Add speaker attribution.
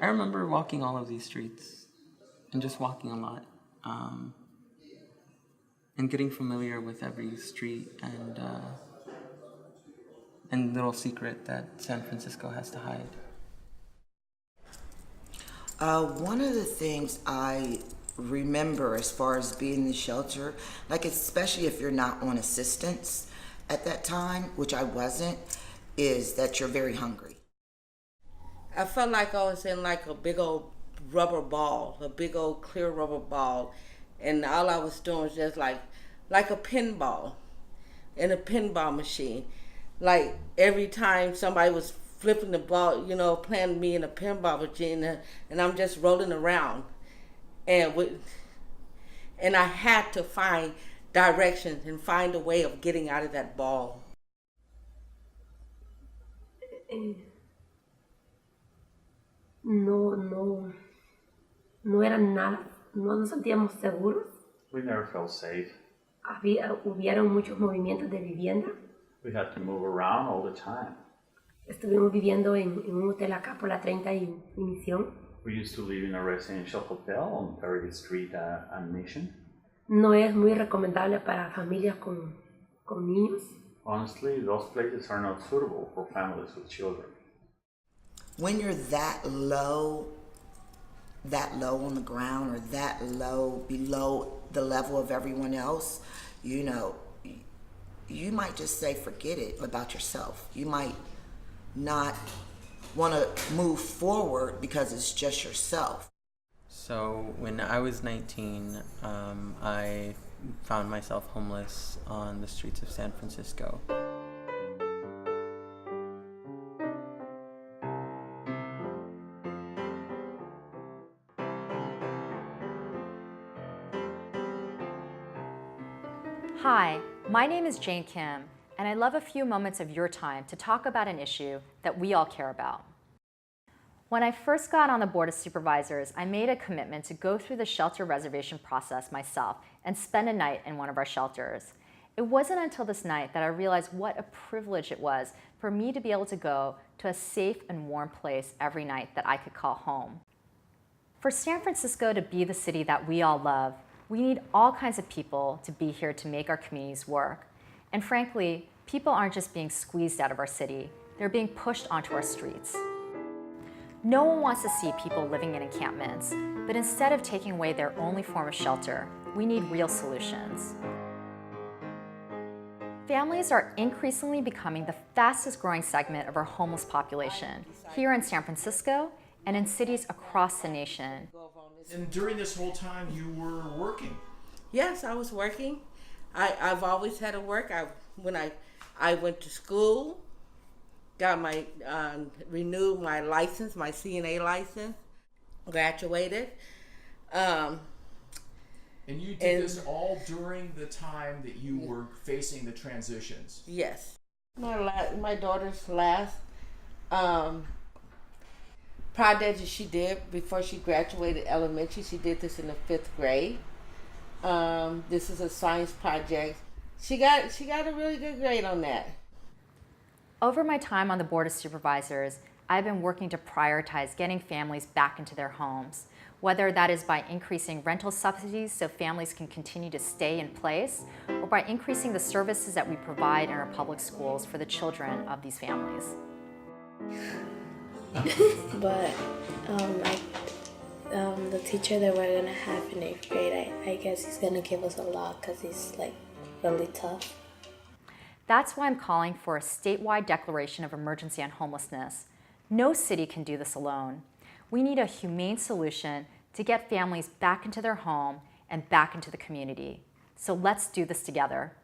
Speaker 1: I remember walking all of these streets and just walking a lot, and getting familiar with every street and little secret that San Francisco has to hide.
Speaker 2: One of the things I remember as far as being in the shelter, like especially if you're not on assistance at that time, which I wasn't, is that you're very hungry.
Speaker 3: I felt like I was in like a big old rubber ball, a big old clear rubber ball, and all I was doing was just like a pinball in a pinball machine. Like every time somebody was flipping the ball, playing me in a pinball machine, and I'm just rolling around, and I had to find directions and find a way of getting out of that ball.
Speaker 4: No era nada, no nos sentíamos seguros.
Speaker 5: We never felt safe.
Speaker 4: Hubieron muchos movimientos de vivienda.
Speaker 5: We had to move around all the time.
Speaker 4: Estuvimos viviendo en un hotel acá por la 30 y Misión.
Speaker 5: We used to live in a residential hotel on 30th Street and Mission.
Speaker 4: No es muy recomendable para familias con niños.
Speaker 5: Honestly, those places are not suitable for families with children.
Speaker 2: When you're that low on the ground, or that low below the level of everyone else, you might just say forget it about yourself. You might not want to move forward because it's just yourself.
Speaker 1: So when I was 19, I found myself homeless on the streets of San Francisco.
Speaker 6: Hi, my name is Jane Kim, and I'd love a few moments of your time to talk about an issue that we all care about. When I first got on the Board of Supervisors, I made a commitment to go through the shelter reservation process myself and spend a night in one of our shelters. It wasn't until this night that I realized what a privilege it was for me to be able to go to a safe and warm place every night that I could call home. For San Francisco to be the city that we all love, we need all kinds of people to be here to make our communities work. And frankly, people aren't just being squeezed out of our city, they're being pushed onto our streets. No one wants to see people living in encampments, but instead of taking away their only form of shelter, we need real solutions. Families are increasingly becoming the fastest growing segment of our homeless population, here in San Francisco and in cities across the nation.
Speaker 7: And during this whole time, you were working?
Speaker 3: Yes, I was working. I've always had to work. When I went to school, got my renewed my license, my CNA license, graduated.
Speaker 7: And you did this all during the time that you were facing the transitions?
Speaker 3: Yes. My daughter's last project that she did before she graduated elementary, she did this in the 5th grade. This is a science project. She got a really good grade on that.
Speaker 6: Over my time on the Board of Supervisors, I've been working to prioritize getting families back into their homes, whether that is by increasing rental subsidies so families can continue to stay in place, or by increasing the services that we provide in our public schools for the children of these families.
Speaker 8: But the teacher that we're gonna have in 8th grade, I guess he's gonna give us a lot because he's like really tough.
Speaker 6: That's why I'm calling for a statewide declaration of emergency on homelessness. No city can do this alone. We need a humane solution to get families back into their home and back into the community. So let's do this together.